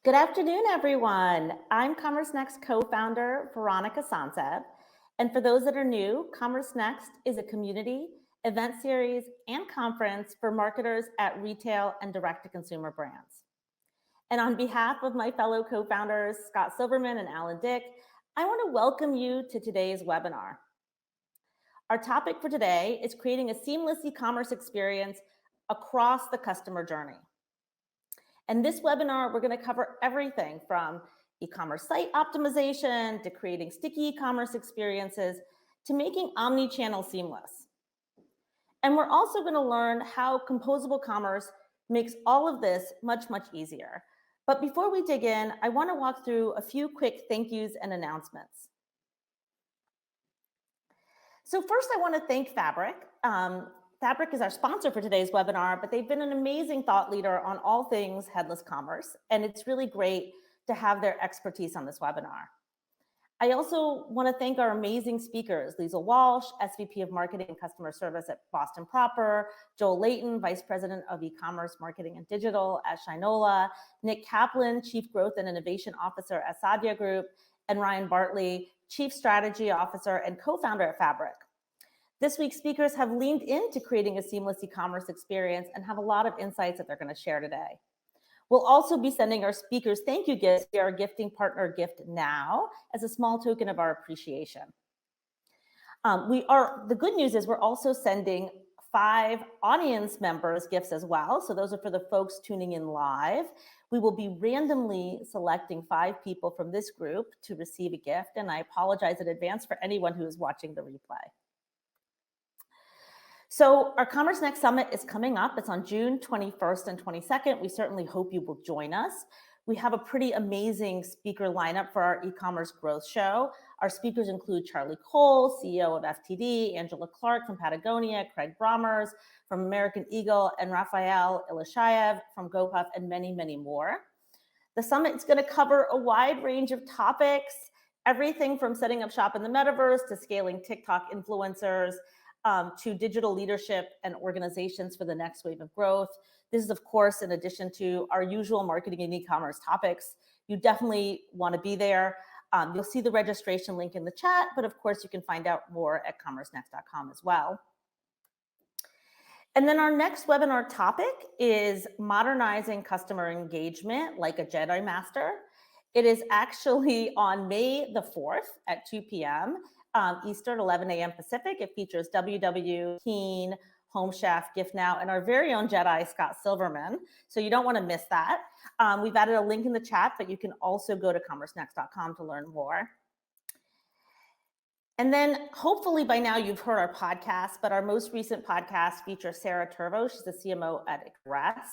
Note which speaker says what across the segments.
Speaker 1: Good afternoon, everyone. I'm Commerce Next co-founder Veronica Sanseb. And for those that are new, Commerce Next is a community, event series, and conference for marketers at retail and direct-to-consumer brands. And on behalf of my fellow co-founders, Scott Silverman and Alan Dick, I want to welcome you to today's webinar. Our topic for today is creating a seamless e-commerce experience across the customer journey. And this webinar, we're going to cover everything from e-commerce site optimization to creating sticky e-commerce experiences to making omnichannel seamless. And we're also going to learn how composable commerce makes all of this much, much easier. But before we dig in, I want to walk through a few quick thank yous and announcements. So first, I want to thank Fabric. Fabric is our sponsor for today's webinar, but they've been an amazing thought leader on all things headless commerce, and it's really great to have their expertise on this webinar. I also want to thank our amazing speakers, Lisa Walsh, SVP of Marketing and Customer Service at Boston Proper, Joel Layton, Vice President of E-commerce Marketing and Digital at Shinola, Nick Kaplan, Chief Growth and Innovation Officer at Sadia Group, and Ryan Bartley, Chief Strategy Officer and co-founder at Fabric. This week's speakers have leaned into creating a seamless e-commerce experience and have a lot of insights that they're going to share today. We'll also be sending our speakers thank you gifts via our gifting partner Gift Now as a small token of our appreciation. The good news is we're also sending 5 audience members gifts as well. So those are for the folks tuning in live. We will be randomly selecting 5 people from this group to receive a gift. And I apologize in advance for anyone who is watching the replay. So our Commerce Next Summit is coming up. It's on June 21st and 22nd. We certainly hope you will join us. We have a pretty amazing speaker lineup for our e-commerce growth show. Our speakers include Charlie Cole, CEO of FTD, Angela Clark from Patagonia, Craig Brommers from American Eagle, and Raphael Ilishayev from GoPuff, and many, many more. The summit is going to cover a wide range of topics, everything from setting up shop in the metaverse to scaling TikTok influencers, to digital leadership and organizations for the next wave of growth. This is, of course, in addition to our usual marketing and e-commerce topics. You definitely want to be there. You'll see the registration link in the chat, but of course, you can find out more at commercenext.com as well. And then our next webinar topic is modernizing customer engagement like a Jedi Master. It is actually on May the 4th at 2 p.m. Eastern, 11 a.m. Pacific. It features WW, Keen, Home Chef, Gift Now, and our very own Jedi, Scott Silverman. So you don't want to miss that. We've added a link in the chat, but you can also go to commercenext.com to learn more. And then hopefully by now you've heard our podcast, but our most recent podcast features Sarah Turvo. She's the CMO at Ecommerce.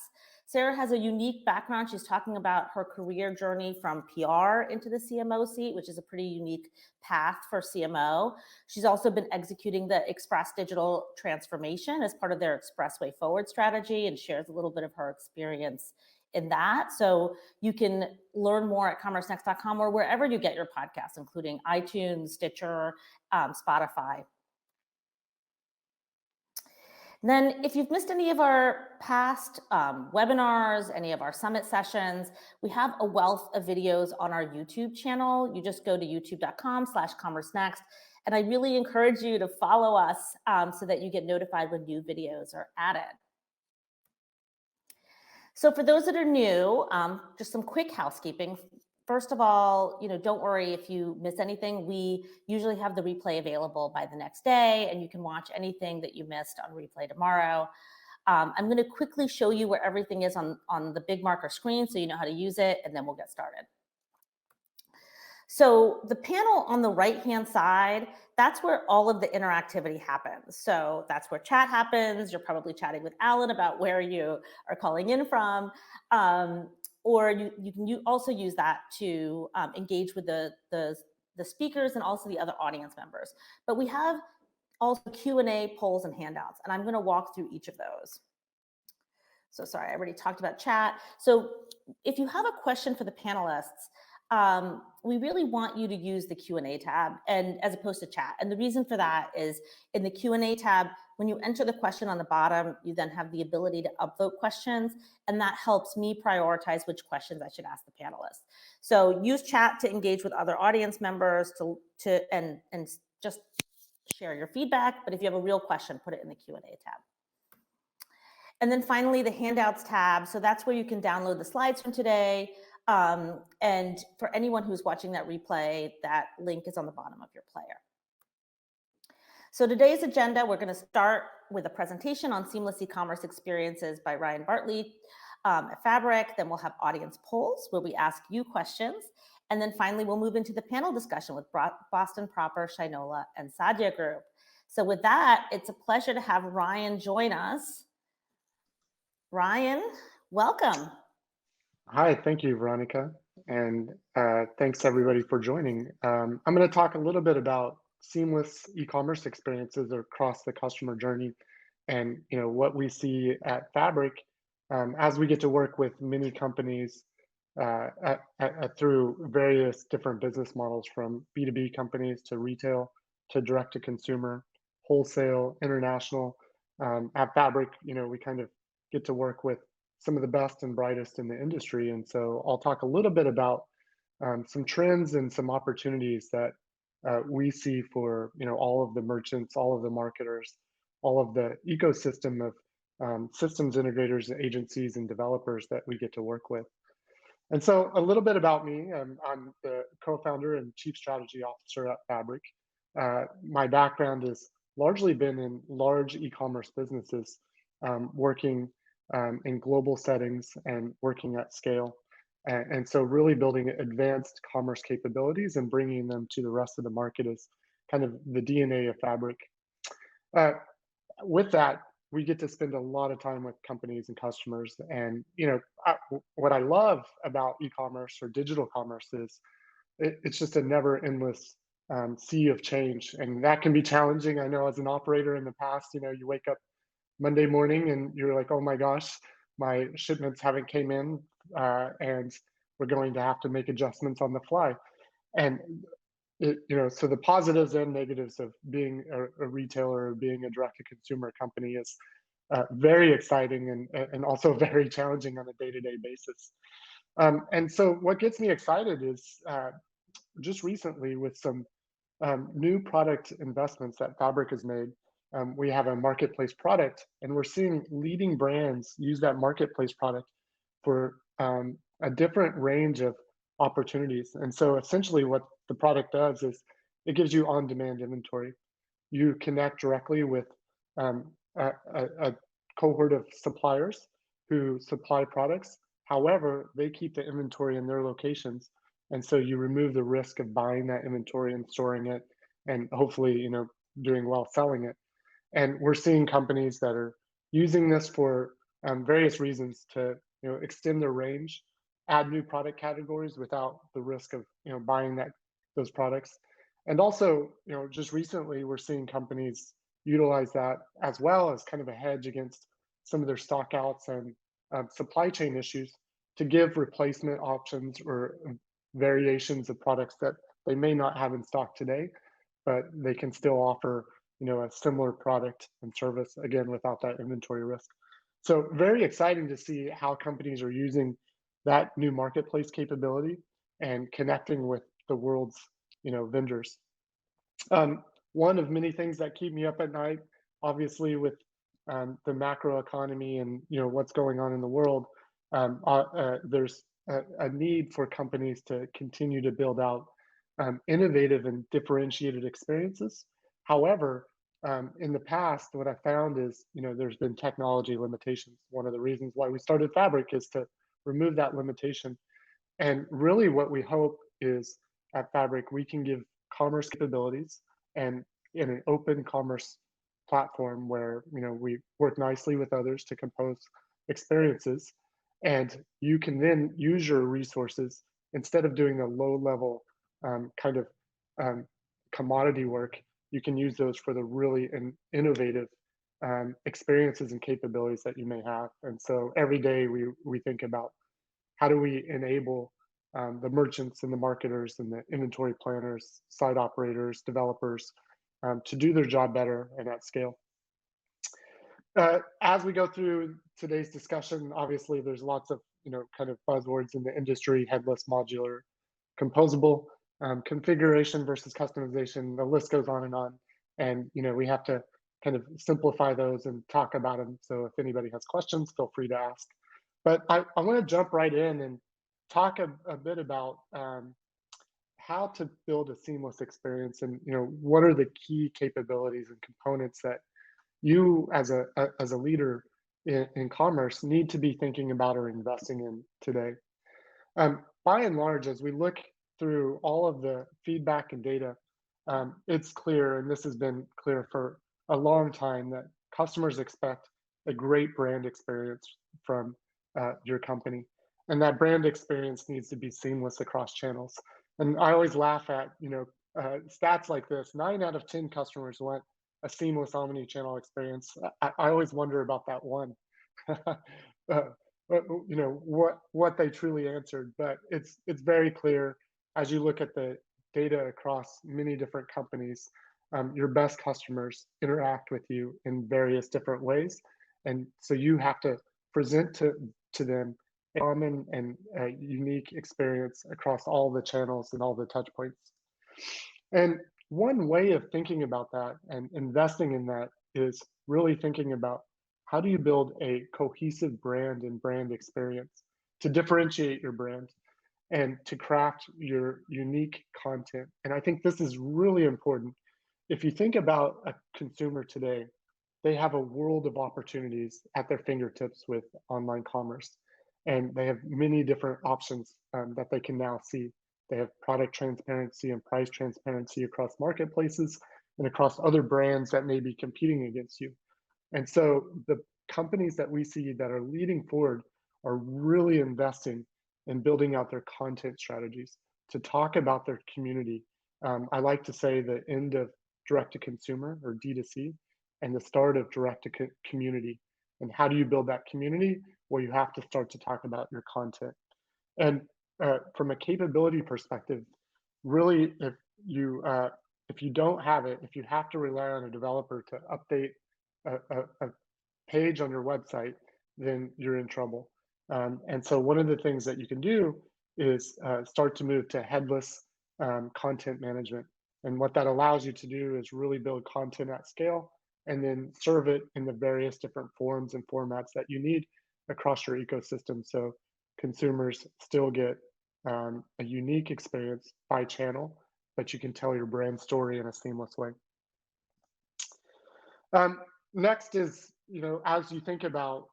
Speaker 1: Sarah has a unique background. She's talking about her career journey from PR into the CMO seat, which is a pretty unique path for CMO. She's also been executing the Express digital transformation as part of their Expressway Forward strategy and shares a little bit of her experience in that. So you can learn more at commercenext.com or wherever you get your podcasts, including iTunes, Stitcher, Spotify. Then if you've missed any of our past webinars, any of our summit sessions, we have a wealth of videos on our YouTube channel. You just go to youtube.com/commercenext. And I really encourage you to follow us so that you get notified when new videos are added. So for those that are new, just some quick housekeeping. First of all, don't worry if you miss anything. We usually have the replay available by the next day, and you can watch anything that you missed on replay tomorrow. I'm going to quickly show you where everything is on the big marker screen so you know how to use it, and then we'll get started. So the panel on the right-hand side, that's where all of the interactivity happens. So that's where chat happens. You're probably chatting with Alan about where you are calling in from. Or you can also use that to engage with the speakers and also the other audience members. But we have also Q&A, polls, and handouts, and I'm going to walk through each of those. So sorry, I already talked about chat. So if you have a question for the panelists, we really want you to use the Q&A tab and as opposed to chat. And the reason for that is in the Q&A tab, when you enter the question on the bottom, you then have the ability to upvote questions, and that helps me prioritize which questions I should ask the panelists. So use chat to engage with other audience members and just share your feedback. But if you have a real question, put it in the Q&A tab. And then finally, the handouts tab. So that's where you can download the slides from today. And for anyone who's watching that replay, that link is on the bottom of your player. So today's agenda, we're going to start with a presentation on seamless e-commerce experiences by Ryan Bartley at Fabric. Then we'll have audience polls where we ask you questions. And then finally, we'll move into the panel discussion with Boston Proper, Shinola, and Sadia Group. So with that, it's a pleasure to have Ryan join us. Ryan, welcome.
Speaker 2: Hi, thank you, Veronica. And thanks everybody for joining. I'm going to talk a little bit about seamless e-commerce experiences across the customer journey and what we see at Fabric as we get to work with many companies through various different business models, from B2B companies to retail to direct to consumer, wholesale, international. At Fabric, we kind of get to work with some of the best and brightest in the industry. And so I'll talk a little bit about some trends and some opportunities that we see for all of the merchants, all of the marketers, all of the ecosystem of systems integrators, agencies, and developers that we get to work with. And so a little bit about me. I'm the co-founder and chief strategy officer at Fabric. My background has largely been in large e-commerce businesses, working in global settings and working at scale. And so really building advanced commerce capabilities and bringing them to the rest of the market is kind of the DNA of Fabric. With that, we get to spend a lot of time with companies and customers. And what I love about e-commerce or digital commerce is it's just a never endless sea of change. And that can be challenging. I know as an operator in the past, you wake up Monday morning and you're like, oh my gosh, my shipments haven't came in, and we're going to have to make adjustments on the fly. And so the positives and negatives of being a retailer or being a direct-to-consumer company is very exciting and also very challenging on a day-to-day basis. And so what gets me excited is just recently with some new product investments that Fabric has made. We have a marketplace product, and we're seeing leading brands use that marketplace product for a different range of opportunities. And so essentially what the product does is it gives you on-demand inventory. You connect directly with a cohort of suppliers who supply products. However, they keep the inventory in their locations. And so you remove the risk of buying that inventory and storing it and hopefully, doing well selling it. And we're seeing companies that are using this for various reasons to extend their range, add new product categories without the risk of buying those products. And also, just recently we're seeing companies utilize that as well as kind of a hedge against some of their stockouts and supply chain issues to give replacement options or variations of products that they may not have in stock today, but they can still offer a similar product and service, again, without that inventory risk. So very exciting to see how companies are using that new marketplace capability and connecting with the world's vendors. One of many things that keep me up at night, obviously with the macro economy and what's going on in the world, there's a need for companies to continue to build out innovative and differentiated experiences. However, in the past, what I found is, there's been technology limitations. One of the reasons why we started Fabric is to remove that limitation. And really what we hope is at Fabric, we can give commerce capabilities and in an open commerce platform where, we work nicely with others to compose experiences. And you can then use your resources instead of doing a low level kind of commodity work. You can use those for the really innovative experiences and capabilities that you may have. And so every day we think about how do we enable the merchants and the marketers and the inventory planners, site operators, developers, to do their job better and at scale. As we go through today's discussion, obviously there's lots of kind of buzzwords in the industry: headless, modular, composable, configuration versus customization. The list goes on, and we have to kind of simplify those and talk about them. So if anybody has questions, feel free to ask. But I want to jump right in and talk a bit about how to build a seamless experience, and what are the key capabilities and components that you as a leader in commerce need to be thinking about or investing in today. By and large, as we look through all of the feedback and data, it's clear, and this has been clear for a long time, that customers expect a great brand experience from your company, and that brand experience needs to be seamless across channels. And I always laugh at stats like this: 9 out of 10 customers want a seamless omni-channel experience. I always wonder about that one. What they truly answered, but it's very clear as you look at the data across many different companies. Your best customers interact with you in various different ways, and so you have to present to them a common and unique experience across all the channels and all the touch points. And one way of thinking about that and investing in that is really thinking about, how do you build a cohesive brand and brand experience to differentiate your brand and to craft your unique content. And I think this is really important. If you think about a consumer today, they have a world of opportunities at their fingertips with online commerce, and they have many different options that they can now see. They have product transparency and price transparency across marketplaces and across other brands that may be competing against you. And so the companies that we see that are leading forward are really investing in building out their content strategies to talk about their community. I like to say the end of direct to consumer, or D2C, and the start of direct to community. And how do you build that community? Well, you have to start to talk about your content. And from a capability perspective, really, if you don't have it, if you have to rely on a developer to update a page on your website, then you're in trouble. And so one of the things that you can do is start to move to headless content management. And what that allows you to do is really build content at scale and then serve it in the various different forms and formats that you need across your ecosystem. So consumers still get a unique experience by channel, but you can tell your brand story in a seamless way. Next is, as you think about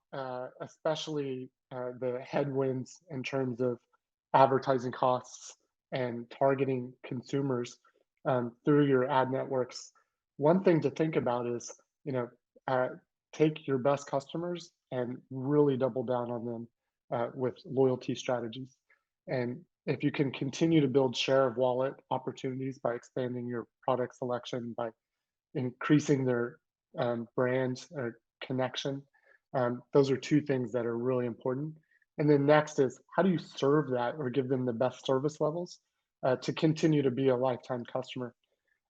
Speaker 2: especially the headwinds in terms of advertising costs and targeting consumers through your ad networks, one thing to think about is, take your best customers and really double down on them with loyalty strategies. And if you can continue to build share of wallet opportunities by expanding your product selection, by increasing their brand connection, those are two things that are really important. And then next is, how do you serve that or give them the best service levels to continue to be a lifetime customer?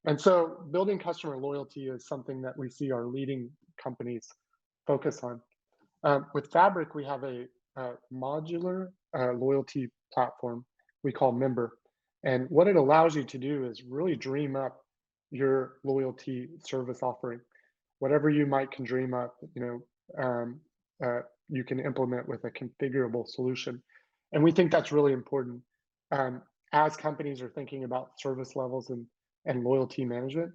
Speaker 2: And so building customer loyalty is something that we see our leading companies focus on. With Fabric, we have a modular loyalty platform we call Member. And what it allows you to do is really dream up your loyalty service offering. Whatever you can dream up, you can implement with a configurable solution. And we think that's really important. As companies are thinking about service levels and loyalty management,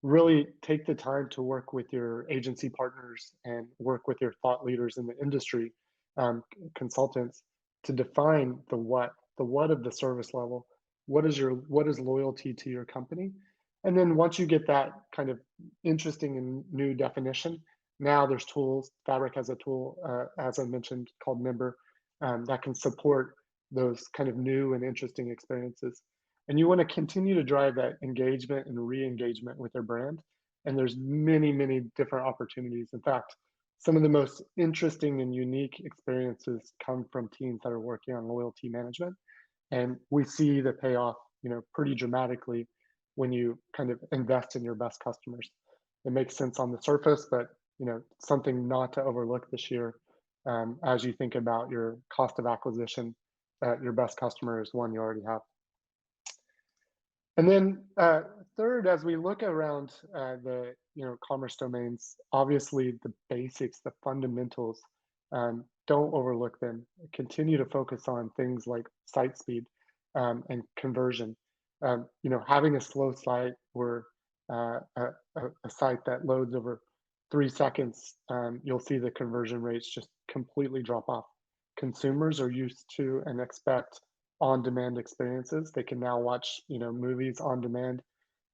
Speaker 2: really take the time to work with your agency partners and work with your thought leaders in the industry, consultants, to define the what of the service level. What is loyalty to your company? And then once you get that kind of interesting and new definition, now there's tools. Fabric has a tool, as I mentioned, called Member, that can support those kind of new and interesting experiences. And you want to continue to drive that engagement and re-engagement with your brand. And there's many, many different opportunities. In fact, some of the most interesting and unique experiences come from teams that are working on loyalty management. And we see the payoff, pretty dramatically when you kind of invest in your best customers. It makes sense on the surface, but something not to overlook this year, as you think about your cost of acquisition. Your best customer is one you already have. And then third, as we look around the commerce domains, obviously the basics, the fundamentals, don't overlook them. Continue to focus on things like site speed and conversion. Having a slow site or a site that loads over 3 seconds, you'll see the conversion rates just completely drop off. Consumers are used to and expect on-demand experiences. They can now watch, movies on demand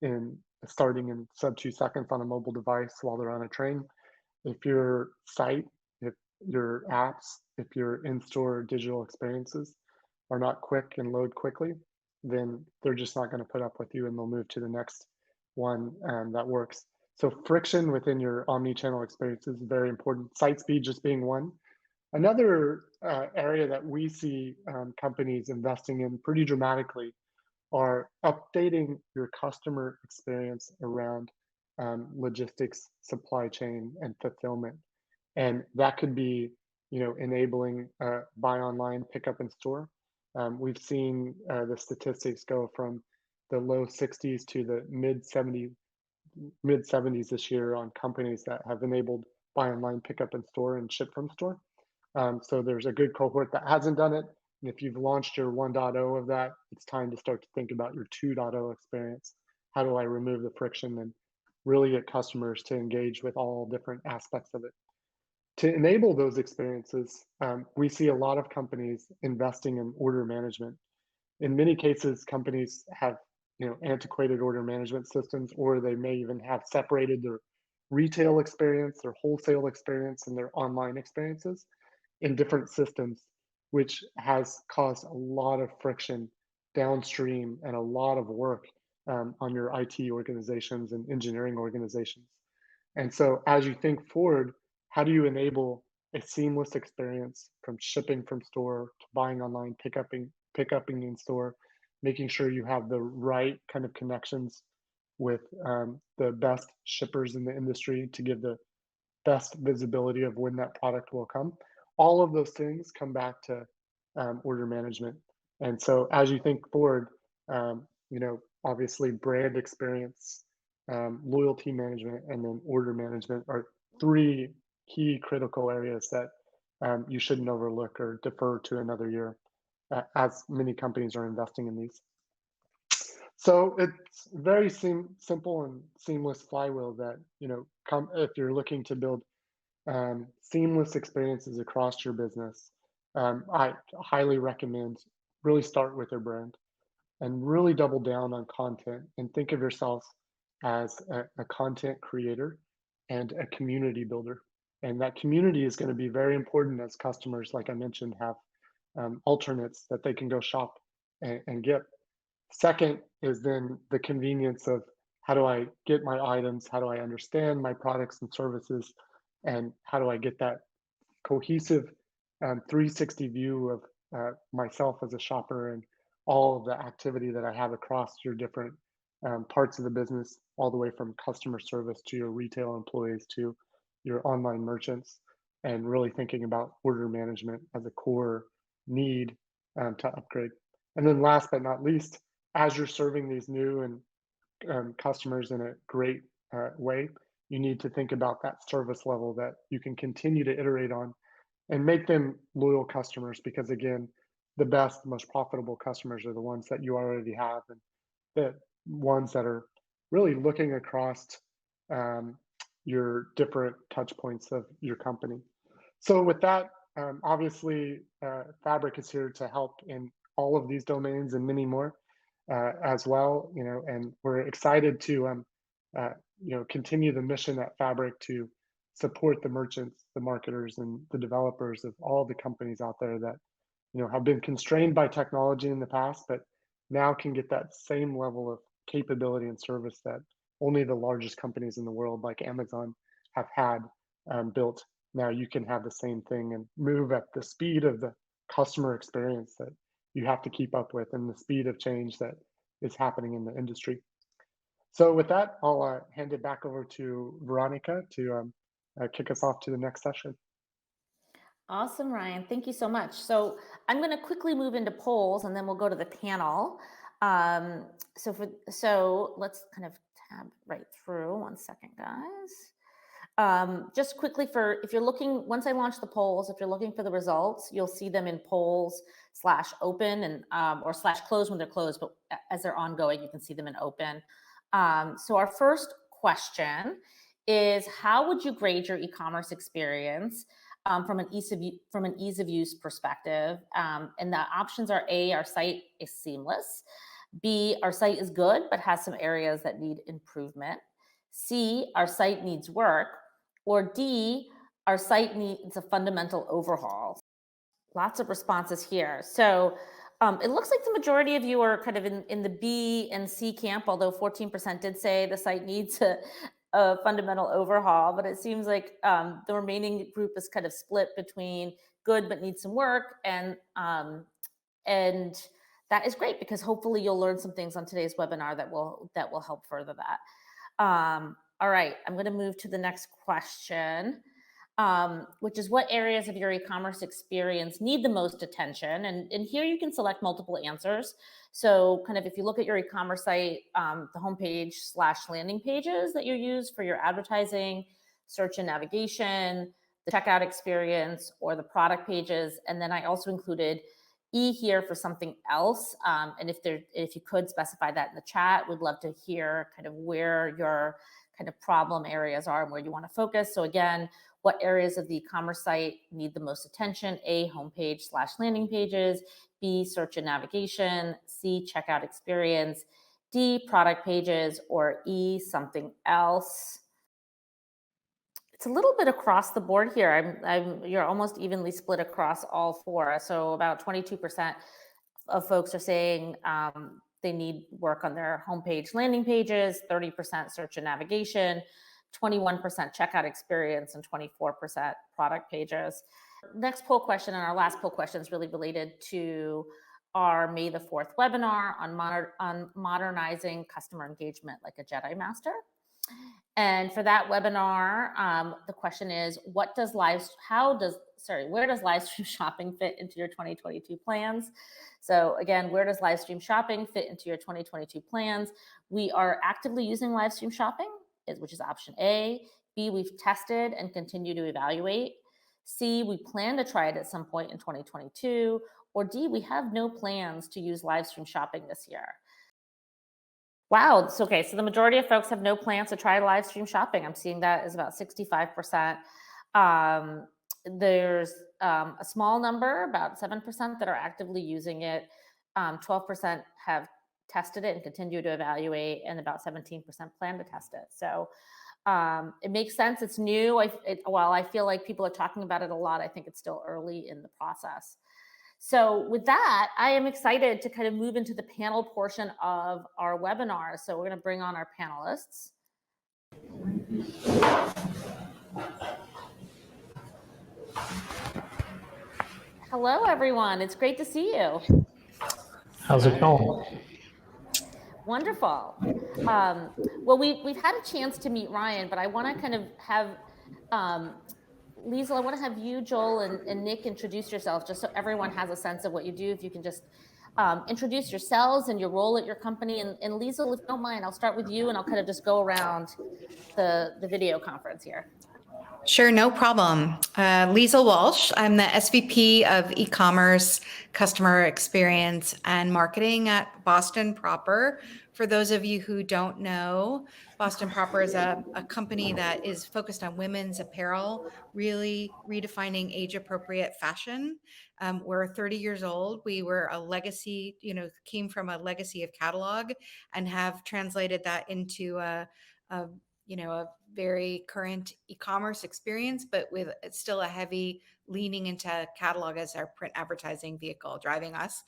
Speaker 2: in starting in sub 2 seconds on a mobile device while they're on a train. If your site, if your apps, if your in-store digital experiences are not quick and load quickly, then they're just not going to put up with you and they'll move to the next one that works. So friction within your omni-channel experience is very important. Site speed just being one. Another area that we see companies investing in pretty dramatically are updating your customer experience around logistics, supply chain, and fulfillment. And that could be, enabling buy online, pick up in store. We've seen the statistics go from the low 60s to the mid 70s this year on companies that have enabled buy online, pick up in store, and ship from store. So there's a good cohort that hasn't done it. And if you've launched your 1.0 of that, it's time to start to think about your 2.0 experience. How do I remove the friction and really get customers to engage with all different aspects of it? To enable those experiences, we see a lot of companies investing in order management. In many cases, companies have antiquated order management systems, or they may even have separated their retail experience, their wholesale experience, and their online experiences in different systems, which has caused a lot of friction downstream and a lot of work on your IT organizations and engineering organizations. And so, as you think forward, how do you enable a seamless experience from shipping from store to buying online, pickupping in store, making sure you have the right kind of connections with the best shippers in the industry to give the best visibility of when that product will come. All of those things come back to order management. And so as you think forward, obviously brand experience, loyalty management, and then order management are three key critical areas that you shouldn't overlook or defer to another year, as many companies are investing in these. So it's very simple and seamless flywheel that, if you're looking to build seamless experiences across your business, I highly recommend really start with your brand and really double down on content and think of yourself as a content creator and a community builder. And that community is going to be very important as customers, like I mentioned, have alternates that they can go shop and get. Second is then the convenience of how do I get my items? How do I understand my products and services? And how do I get that cohesive 360 view of myself as a shopper and all of the activity that I have across your different parts of the business, all the way from customer service to your retail employees to your online merchants, and really thinking about order management as a core need to upgrade. And then last but not least, as you're serving these new and customers in a great way, you need to think about that service level that you can continue to iterate on and make them loyal customers, because again, the best, most profitable customers are the ones that you already have, and the ones that are really looking across um, your different touch points of your company. So with that, obviously, Fabric is here to help in all of these domains and many more as well. And we're excited to continue the mission at Fabric to support the merchants, the marketers, and the developers of all the companies out there that have been constrained by technology in the past, but now can get that same level of capability and service that only the largest companies in the world, like Amazon, have had built. Now you can have the same thing and move at the speed of the customer experience that you have to keep up with and the speed of change that is happening in the industry. So with that, I'll hand it back over to Veronica to kick us off to the next session.
Speaker 1: Awesome, Ryan. Thank you so much. So I'm going to quickly move into polls, and then we'll go to the panel. So let's kind of tab right through. One second, guys. Just quickly, for if you're looking, once I launch the polls, if you're looking for the results, you'll see them in polls/open and or /close when they're closed, but as they're ongoing, you can see them in open. So our first question is, how would you grade your e-commerce experience from an ease of use perspective? And the options are: A, our site is seamless; B, our site is good but has some areas that need improvement; C, our site needs work; or D, our site needs a fundamental overhaul. Lots of responses here. So it looks like the majority of you are kind of in the B and C camp, although 14% did say the site needs a fundamental overhaul. But it seems like the remaining group is kind of split between good but needs some work, and that is great, because hopefully you'll learn some things on today's webinar that will help further that. All right, I'm going to move to the next question, which is, what areas of your e-commerce experience need the most attention? And here you can select multiple answers. So kind of if you look at your e-commerce site, the homepage/landing pages that you use for your advertising, search and navigation, the checkout experience, or the product pages. And then I also included E here for something else. And if you could specify that in the chat, we'd love to hear kind of where your kind of problem areas are and where you want to focus. So again, what areas of the e-commerce site need the most attention? A, homepage/landing pages; B, search and navigation; C, checkout experience; D, product pages; or E, something else. It's a little bit across the board here. You're almost evenly split across all four. So about 22% of folks are saying they need work on their homepage landing pages, 30% search and navigation, 21% checkout experience, and 24% product pages. Next poll question, and our last poll question, is really related to our May the 4th webinar on modernizing customer engagement like a Jedi Master. And for that webinar, the question is, where does live stream shopping fit into your 2022 plans? So again, where does live stream shopping fit into your 2022 plans? We are actively using live stream shopping, which is option A. B, we've tested and continue to evaluate. C, we plan to try it at some point in 2022. Or D, we have no plans to use live stream shopping this year. Wow. Okay. So the majority of folks have no plans to try live stream shopping. I'm seeing that is about 65%. There's a small number, about 7%, that are actively using it. 12% have tested it and continue to evaluate, and about 17% plan to test it. So it makes sense. It's new. While I feel like people are talking about it a lot, I think it's still early in the process. So with that, I am excited to kind of move into the panel portion of our webinar. So we're going to bring on our panelists. Hello, everyone. It's great to see you.
Speaker 3: How's it going?
Speaker 1: Wonderful. Well, we've had a chance to meet Ryan, but I want to kind of have Liesl, I want to have you, Joel, and Nick introduce yourself, just so everyone has a sense of what you do. If you can just introduce yourselves and your role at your company. And Liesl, if you don't mind, I'll start with you, and I'll kind of just go around the video conference here.
Speaker 4: Sure, no problem. Liesl Walsh. I'm the SVP of e-commerce, customer experience, and marketing at Boston Proper. For those of you who don't know, Boston Proper is a company that is focused on women's apparel, really redefining age-appropriate fashion. We're 30 years old. We were a legacy, came from a legacy of catalog, and have translated that into a very current e-commerce experience, but with still a heavy leaning into catalog as our print advertising vehicle driving us.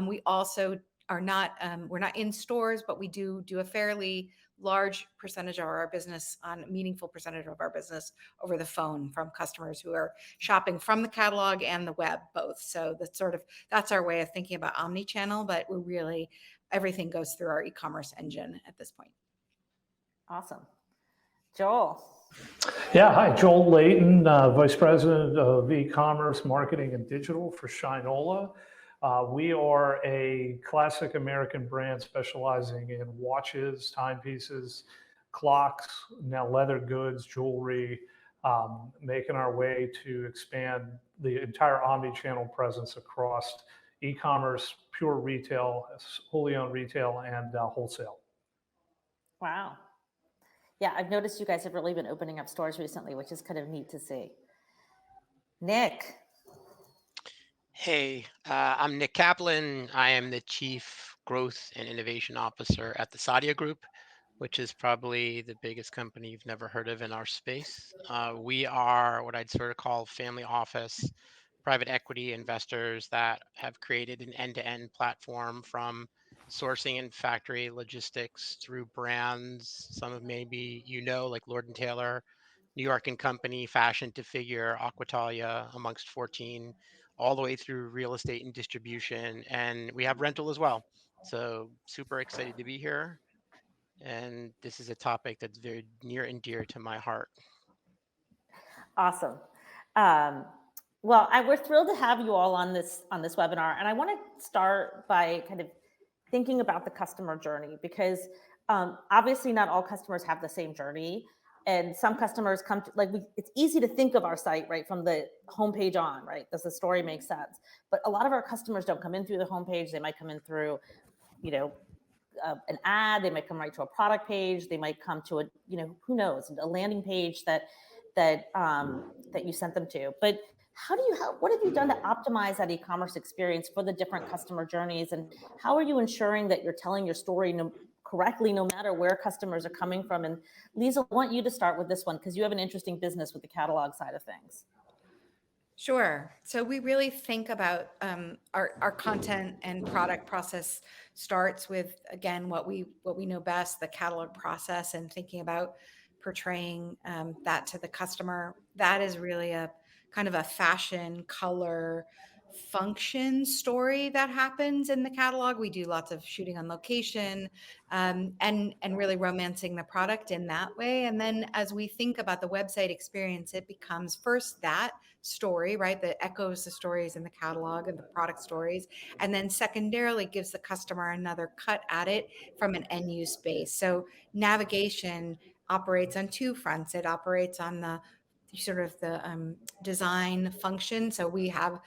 Speaker 4: We also are not, we're not in stores, but we do a fairly large percentage of our business, on a meaningful percentage of our business over the phone from customers who are shopping from the catalog and the web both. So that's our way of thinking about omnichannel, but we're really, everything goes through our e-commerce engine at this point.
Speaker 1: Awesome. Joel.
Speaker 3: Yeah, hi, Joel Layton, Vice President of E-commerce, Marketing, and Digital for Shinola. We are a classic American brand specializing in watches, timepieces, clocks, now leather goods, jewelry, making our way to expand the entire omni-channel presence across e-commerce, pure retail, wholly owned retail, and wholesale.
Speaker 1: Wow. Yeah, I've noticed you guys have really been opening up stores recently, which is kind of neat to see. Nick.
Speaker 5: Hey, I'm Nick Kaplan. I am the Chief Growth and Innovation Officer at the Sadia Group, which is probably the biggest company you've never heard of in our space. We are what I'd sort of call family office, private equity investors that have created an end-to-end platform from sourcing and factory logistics through brands. Some of maybe like Lord & Taylor, New York & Company, Fashion to Figure, Aquatalia, amongst 14, all the way through real estate and distribution. And we have rental as well. So super excited to be here. And this is a topic that's very near and dear to my heart.
Speaker 1: Awesome. We're thrilled to have you all on this webinar, and I want to start by kind of thinking about the customer journey, because obviously not all customers have the same journey, and some customers come to, it's easy to think of our site right from the homepage on, right? Does the story make sense? But a lot of our customers don't come in through the homepage. They might come in through, an ad. They might come right to a product page. They might come to who knows, a landing page that you sent them to. But what have you done to optimize that e-commerce experience for the different customer journeys, and how are you ensuring that you're telling your story correctly no matter where customers are coming from? And Lisa, I want you to start with this one because you have an interesting business with the catalog side of things.
Speaker 4: Sure. So we really think about our content and product process starts with, again, what we know best, the catalog process, and thinking about portraying that to the customer. That is really a kind of a fashion, color, function story that happens in the catalog. We do lots of shooting on location and really romancing the product in that way. And then as we think about the website experience, it becomes first that story, right, that echoes the stories in the catalog and the product stories, and then secondarily gives the customer another cut at it from an end use base. So navigation operates on two fronts. It operates on the sort of the design function. So we have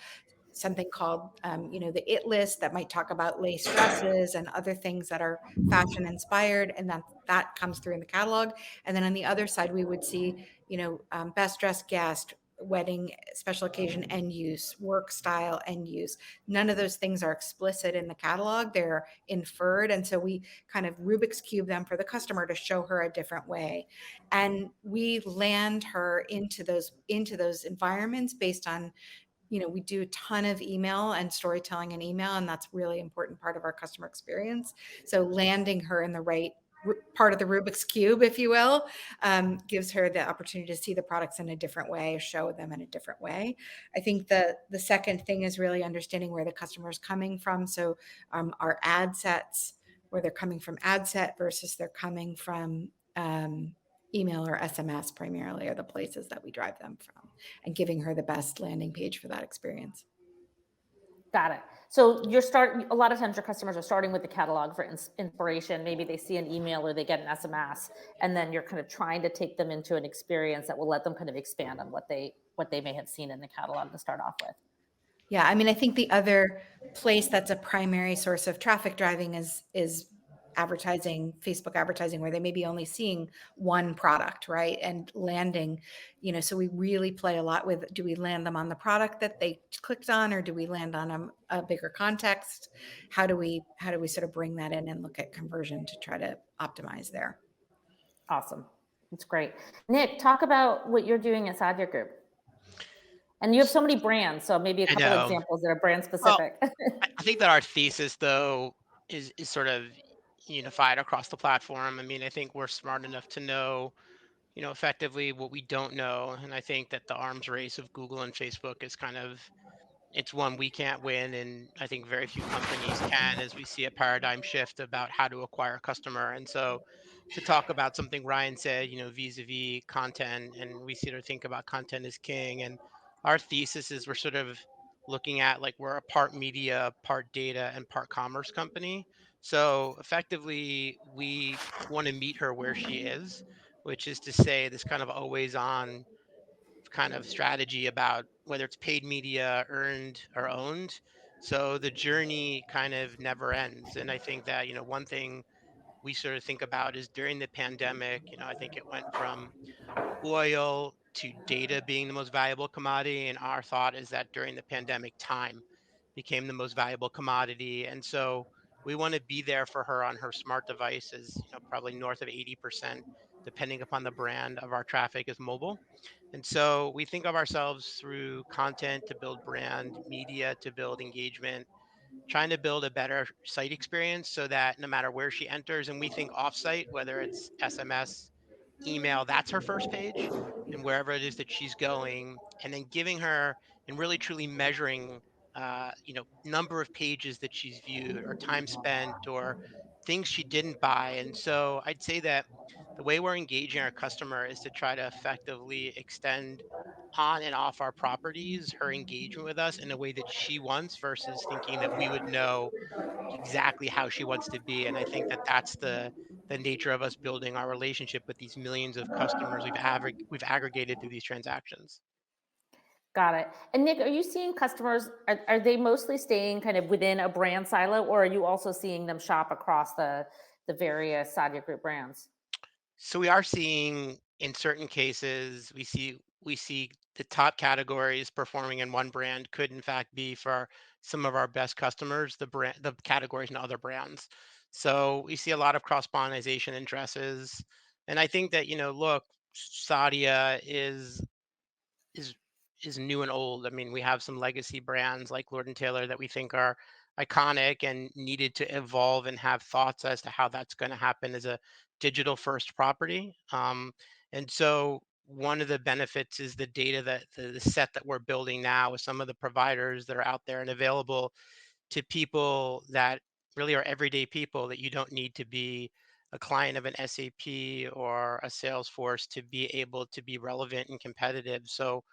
Speaker 4: something called, the it list that might talk about lace dresses and other things that are fashion inspired, and that comes through in the catalog. And then on the other side, we would see, best dressed guest, wedding, special occasion, end use, work style, end use. None of those things are explicit in the catalog. They're inferred. And so we kind of Rubik's Cube them for the customer to show her a different way. And we land her into those environments based on, we do a ton of email and storytelling in email, and that's really important part of our customer experience. So landing her in the right part of the Rubik's Cube, if you will, gives her the opportunity to see the products in a different way, show them in a different way. I think the second thing is really understanding where the customer is coming from. So our ad sets, where they're coming from ad set versus they're coming from email or SMS primarily are the places that we drive them from, and giving her the best landing page for that experience.
Speaker 1: Got it. So a lot of times your customers are starting with the catalog for inspiration. Maybe they see an email or they get an SMS, and then you're kind of trying to take them into an experience that will let them kind of expand on what they may have seen in the catalog to start off with.
Speaker 4: Yeah, I mean, I think the other place that's a primary source of traffic driving is advertising, Facebook advertising, where they may be only seeing one product, right? And landing, so we really play a lot with, do we land them on the product that they clicked on, or do we land on a bigger context? How do we sort of bring that in and look at conversion to try to optimize there?
Speaker 1: Awesome. That's great. Nick, talk about what you're doing at Sadia Group. And you have so many brands, so maybe a couple examples that are brand specific.
Speaker 5: Well, I think that our thesis, though, is sort of, unified across the platform. I mean, I think we're smart enough to know, effectively what we don't know. And I think that the arms race of Google and Facebook is kind of, it's one we can't win. And I think very few companies can, as we see a paradigm shift about how to acquire a customer. And so to talk about something Ryan said, vis-a-vis content, and we sort of think about content as king. And our thesis is we're sort of looking at like we're a part media, part data, and part commerce company. So effectively, we want to meet her where she is, which is to say this kind of always on kind of strategy about whether it's paid media, earned or owned. So the journey kind of never ends. And I think that, one thing we sort of think about is during the pandemic, I think it went from oil to data being the most valuable commodity. And our thought is that during the pandemic, time became the most valuable commodity. And so we want to be there for her on her smart devices, probably north of 80%, depending upon the brand of our traffic is mobile. And so we think of ourselves through content to build brand, media to build engagement, trying to build a better site experience so that no matter where she enters, and we think offsite, whether it's SMS, email, that's her first page, and wherever it is that she's going, and then giving her and really truly measuring, number of pages that she's viewed or time spent or things she didn't buy. And so I'd say that the way we're engaging our customer is to try to effectively extend on and off our properties her engagement with us in a way that she wants versus thinking that we would know exactly how she wants to be. And I think that that's the nature of us building our relationship with these millions of customers we've aggregated through these transactions.
Speaker 1: Got it. And Nick, are you seeing customers, are they mostly staying kind of within a brand silo, or are you also seeing them shop across the various Sadia Group brands?
Speaker 5: So we are seeing in certain cases, we see the top categories performing in one brand could in fact be for some of our best customers, the categories in other brands. So we see a lot of cross pollination in dresses. And I think that, look, Sadia is is new and old. I mean, we have some legacy brands like Lord and Taylor that we think are iconic and needed to evolve and have thoughts as to how that's going to happen as a digital first property. And so one of the benefits is the data that the set that we're building now with some of the providers that are out there and available to people that really are everyday people that you don't need to be a client of an SAP or a Salesforce to be able to be relevant and competitive. So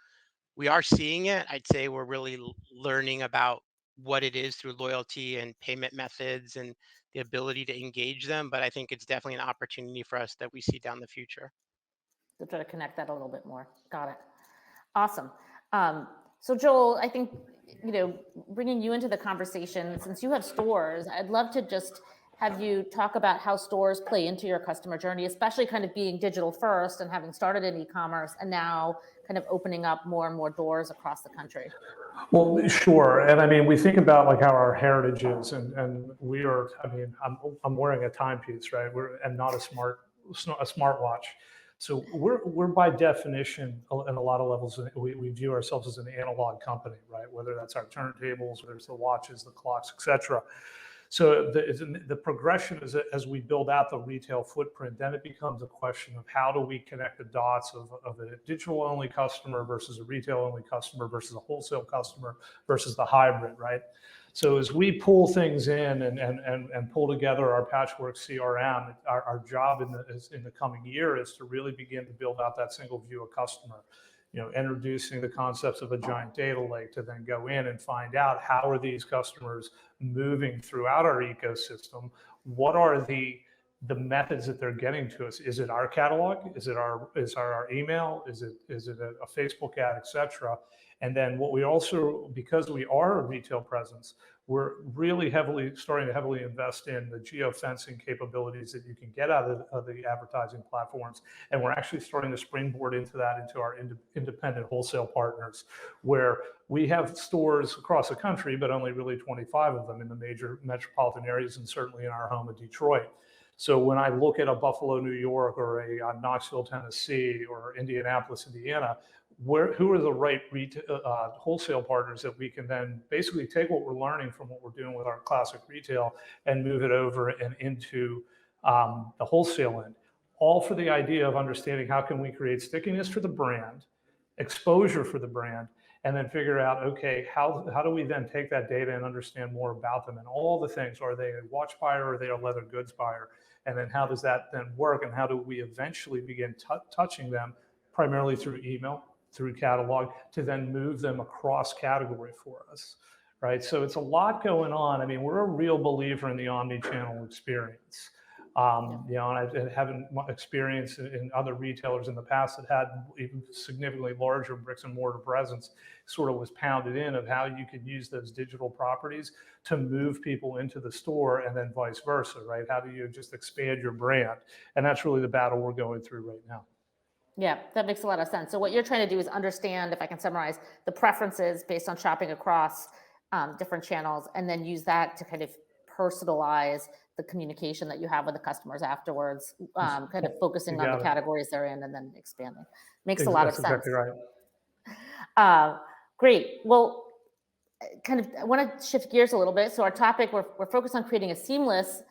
Speaker 5: we are seeing it. I'd say we're really learning about what it is through loyalty and payment methods and the ability to engage them. But I think it's definitely an opportunity for us that we see down the future.
Speaker 1: To try to connect that a little bit more. Got it. Awesome. So Joel, I think, bringing you into the conversation, since you have stores, I'd love to just have you talk about how stores play into your customer journey, especially kind of being digital first and having started in e-commerce and now kind of opening up more and more doors across the country.
Speaker 3: Well, sure. And I mean, we think about like how our heritage is, and we are, I mean, I'm wearing a timepiece, right? And not a smartwatch. So we're by definition, in a lot of levels, we view ourselves as an analog company, right? Whether that's our turntables, whether it's the watches, the clocks, etc. So the progression is that as we build out the retail footprint, then it becomes a question of how do we connect the dots of a digital-only customer versus a retail-only customer versus a wholesale customer versus the hybrid, right? So as we pull things in and pull together our patchwork CRM, our job in the coming year is to really begin to build out that single view of customer. Introducing the concepts of a giant data lake to then go in and find out how are these customers moving throughout our ecosystem. What are the methods that they're getting to us? Is it our catalog? Is our email? Is it a Facebook ad, etc.? And then what we also, because we are a retail presence, we're really starting to heavily invest in the geofencing capabilities that you can get out of the advertising platforms. And we're actually starting to springboard into our independent wholesale partners, where we have stores across the country, but only really 25 of them in the major metropolitan areas and certainly in our home of Detroit. So when I look at a Buffalo, New York, or a Knoxville, Tennessee, or Indianapolis, Indiana, who are the right wholesale partners that we can then basically take what we're learning from what we're doing with our classic retail and move it over and into the wholesale end, all for the idea of understanding how can we create stickiness for the brand, exposure for the brand, and then figure out, okay, how do we then take that data and understand more about them and all the things? Are they a watch buyer? Are they a leather goods buyer? And then how does that then work? And how do we eventually begin touching them primarily through email, through catalog, to then move them across category for us, right? So it's a lot going on. I mean, we're a real believer in the omni-channel experience. And I haven't experience in other retailers in the past that had even significantly larger bricks and mortar presence, sort of was pounded in of how you could use those digital properties to move people into the store and then vice versa, right? How do you just expand your brand? And that's really the battle we're going through right now.
Speaker 1: Yeah, that makes a lot of sense. So what you're trying to do is understand, if I can summarize, the preferences based on shopping across different channels, and then use that to kind of personalize the communication that you have with the customers afterwards, kind of focusing on the categories they're in and then expanding. Makes a lot of sense.
Speaker 3: That's exactly right.
Speaker 1: Great. Well, I want to shift gears a little bit. So our topic, we're focused on creating a seamless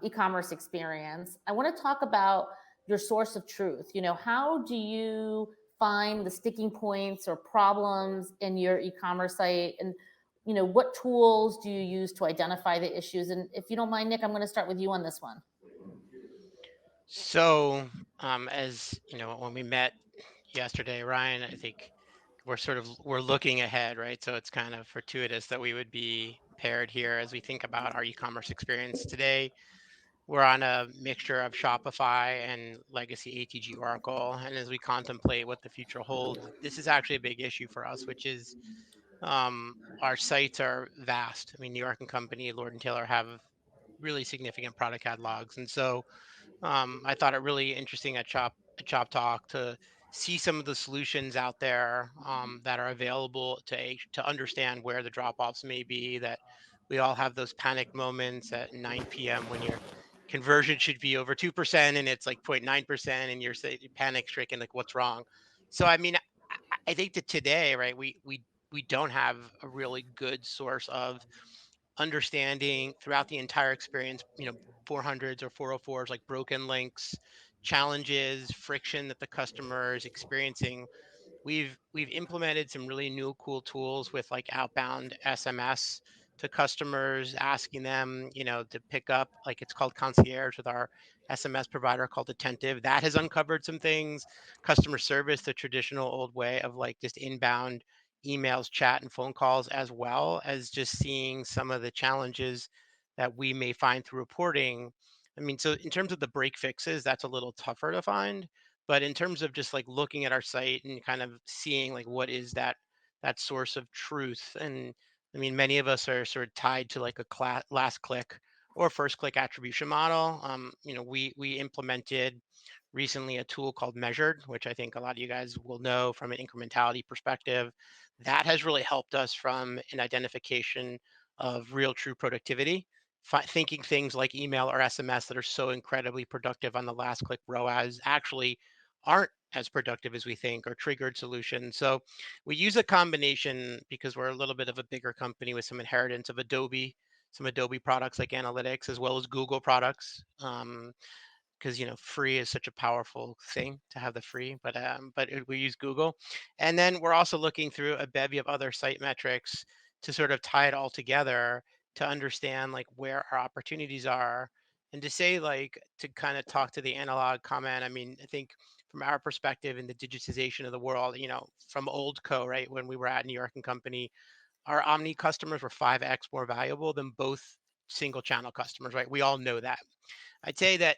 Speaker 1: e-commerce experience. I want to talk about your source of truth. How do you find the sticking points or problems in your e-commerce site? And, what tools do you use to identify the issues? And if you don't mind, Nick, I'm going to start with you on this one.
Speaker 5: So, as you know, when we met yesterday, Ryan, I think we're looking ahead, right? So it's kind of fortuitous that we would be paired here as we think about our e-commerce experience today. We're on a mixture of Shopify and legacy ATG Oracle, and as we contemplate what the future holds, this is actually a big issue for us, which is our sites are vast. I mean, New York and Company, Lord and Taylor have really significant product catalogs, and so I thought it really interesting at Chop Talk to see some of the solutions out there that are available to understand where the drop offs may be. That we all have those panic moments at 9 p.m. when your conversion should be over 2% and it's like 0.9%, and you're panic stricken, like what's wrong? So I mean, I think that today, right, we don't have a really good source of understanding throughout the entire experience, 400s or 404s, like broken links, challenges, friction that the customer is experiencing. We've implemented some really new cool tools with like outbound SMS to customers, asking them, to pick up, like it's called concierge with our SMS provider called Attentive. That has uncovered some things. Customer service, the traditional old way of like just inbound emails, chat, and phone calls, as well as just seeing some of the challenges that we may find through reporting. I mean, so in terms of the break fixes, that's a little tougher to find. But in terms of just like looking at our site and kind of seeing like what is that source of truth, and I mean, many of us are sort of tied to like a last click or first click attribution model. We implemented recently a tool called Measured, which I think a lot of you guys will know from an incrementality perspective. That has really helped us from an identification of real true productivity. Thinking things like email or SMS that are so incredibly productive on the last click ROAS actually aren't as productive as we think, or triggered solutions. So we use a combination because we're a little bit of a bigger company with some inheritance of Adobe, some Adobe products like analytics, as well as Google products. Because free is such a powerful thing to have the free, but we use Google, and then we're also looking through a bevy of other site metrics to sort of tie it all together to understand like where our opportunities are, and to say like to kind of talk to the analog comment. I mean, I think from our perspective in the digitization of the world, from old right, when we were at New York and Company, our omni customers were 5x more valuable than both single channel customers, right? We all know that. I'd say that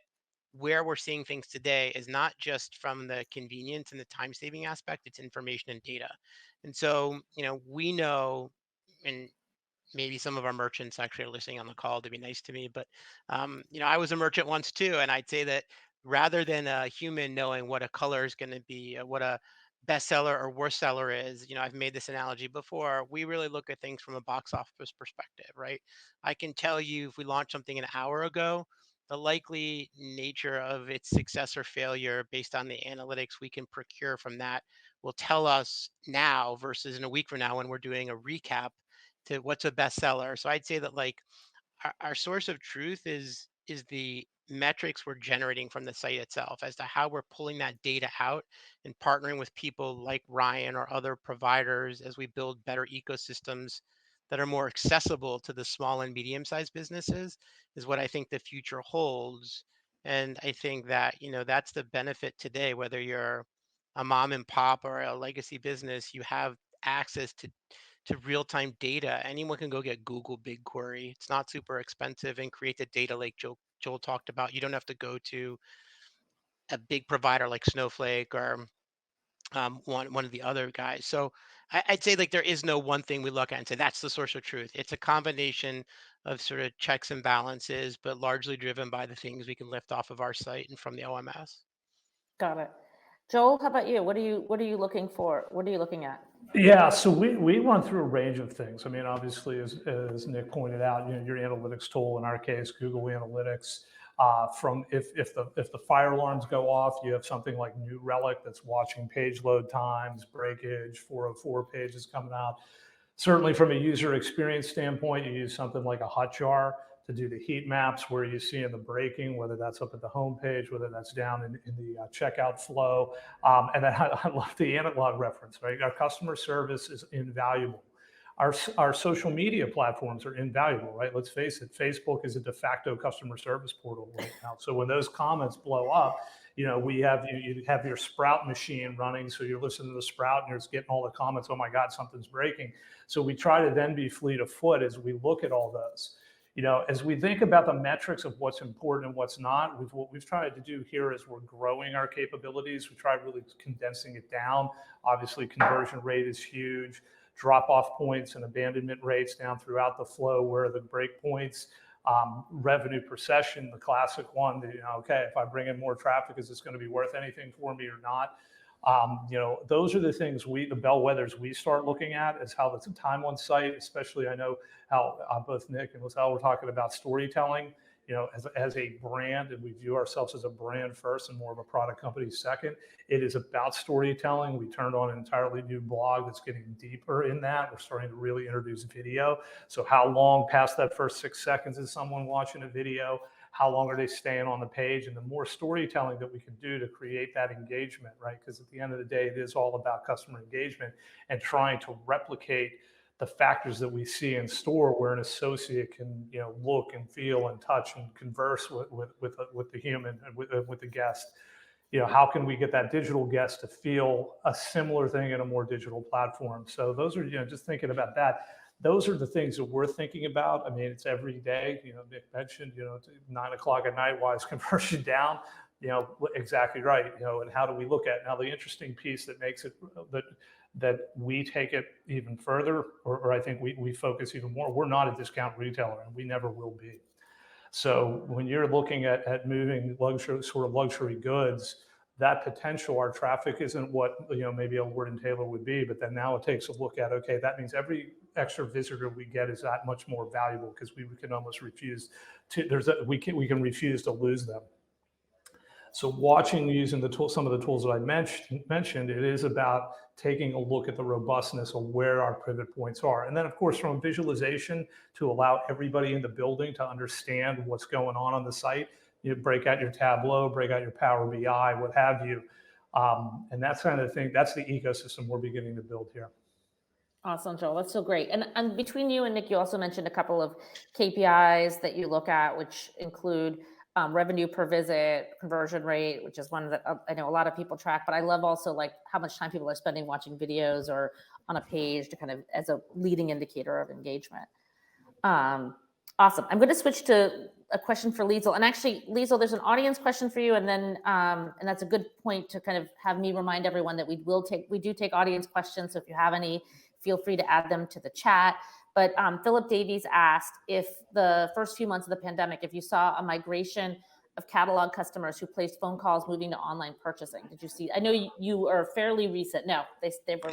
Speaker 5: where we're seeing things today is not just from the convenience and the time saving aspect, it's information and data. And so, we know, and maybe some of our merchants actually are listening on the call to be nice to me, but, I was a merchant once too. And I'd say that rather than a human knowing what a color is going to be, what a bestseller or worst seller is, I've made this analogy before. We really look at things from a box office perspective, right? I can tell you if we launched something an hour ago, the likely nature of its success or failure based on the analytics we can procure from that will tell us now versus in a week from now when we're doing a recap to what's a bestseller. So I'd say that like our source of truth is the metrics we're generating from the site itself as to how we're pulling that data out and partnering with people like Ryan or other providers as we build better ecosystems that are more accessible to the small and medium sized businesses is what I think the future holds. And I think that, that's the benefit today, whether you're a mom and pop or a legacy business, you have access to real-time data. Anyone can go get Google BigQuery. It's not super expensive and create the data like Joel talked about. You don't have to go to a big provider like Snowflake or one of the other guys. So I'd say like there is no one thing we look at and say that's the source of truth. It's a combination of sort of checks and balances, but largely driven by the things we can lift off of our site and from the OMS.
Speaker 1: Got it. Joel, how about you? What are you looking for? What are you looking at?
Speaker 3: Yeah, so we run through a range of things. I mean, obviously, as Nick pointed out, your analytics tool, in our case, Google Analytics. From if the fire alarms go off, you have something like New Relic that's watching page load times, breakage, 404 pages coming out. Certainly, from a user experience standpoint, you use something like a Hotjar to do the heat maps where you see in the breaking, whether that's up at the home page, whether that's down in the checkout flow. And then I love the analog reference, right? Our customer service is invaluable. Our social media platforms are invaluable, right? Let's face it, Facebook is a de facto customer service portal right now. So when those comments blow up, you have your Sprout machine running, so you're listening to the Sprout and you're just getting all the comments, oh my God, something's breaking. So we try to then be fleet of foot as we look at all those. As we think about the metrics of what's important and what's not, what we've tried to do here is we're growing our capabilities. We try really condensing it down. Obviously, conversion rate is huge. Drop-off points and abandonment rates down throughout the flow. Where are the break points? Revenue per session, the classic one. Okay, if I bring in more traffic, is this going to be worth anything for me or not? Those are the things the bellwethers we start looking at is how the time on site, especially I know how both Nick and Lizelle were talking about storytelling, as a brand, and we view ourselves as a brand first and more of a product company second. It is about storytelling. We turned on an entirely new blog that's getting deeper in that. We're starting to really introduce video. So how long past that first 6 seconds is someone watching a video? How long are they staying on the page? And the more storytelling that we can do to create that engagement, right? Because at the end of the day, it is all about customer engagement and trying to replicate the factors that we see in store where an associate can, look and feel and touch and converse with the human and with the guest. How can we get that digital guest to feel a similar thing in a more digital platform? So those are, just thinking about that. Those are the things that we're thinking about. I mean, it's every day. Nick mentioned, 9 o'clock at night, why is conversion down? Exactly right. And how do we look at it? Now, the interesting piece that makes it that we take it even further, or I think we focus even more. We're not a discount retailer, and we never will be. So when you're looking at moving luxury goods, that potential, our traffic isn't what maybe a Lord & Taylor would be, but then now it takes a look at, okay, that means every extra visitor we get is that much more valuable because we can almost refuse to. We can refuse to lose them. So using some of the tools that I mentioned, it is about taking a look at the robustness of where our pivot points are. And then, of course, from visualization to allow everybody in the building to understand what's going on the site. Break out your Tableau, break out your Power BI, what have you. And that's kind of the thing. That's the ecosystem we're beginning to build here.
Speaker 1: Awesome, Joel. That's so great. And between you and Nick, you also mentioned a couple of KPIs that you look at, which include revenue per visit, conversion rate, which is one that I know a lot of people track, but I love also like how much time people are spending watching videos or on a page to kind of as a leading indicator of engagement. Awesome. I'm going to switch to a question for Liesl. And actually, Liesl, there's an audience question for you. And then, and that's a good point to kind of have me remind everyone that we do take audience questions. So if you have any, feel free to add them to the chat. But Philip Davies asked if the first few months of the pandemic, if you saw a migration of catalog customers who placed phone calls moving to online purchasing. Did you see? I know you are fairly recent. No, they were.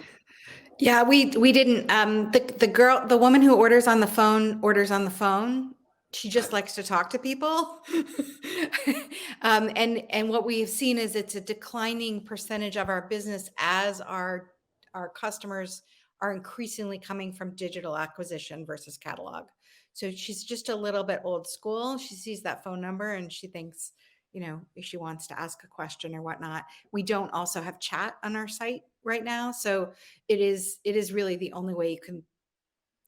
Speaker 4: Yeah, we didn't. The woman who orders on the phone. she just likes to talk to people. And what we have seen is it's a declining percentage of our business as our customers are increasingly coming from digital acquisition versus catalog. So she's just a little bit old school. She sees that phone number and she thinks, if she wants to ask a question or whatnot. We don't also have chat on our site right now. So it is really the only way you can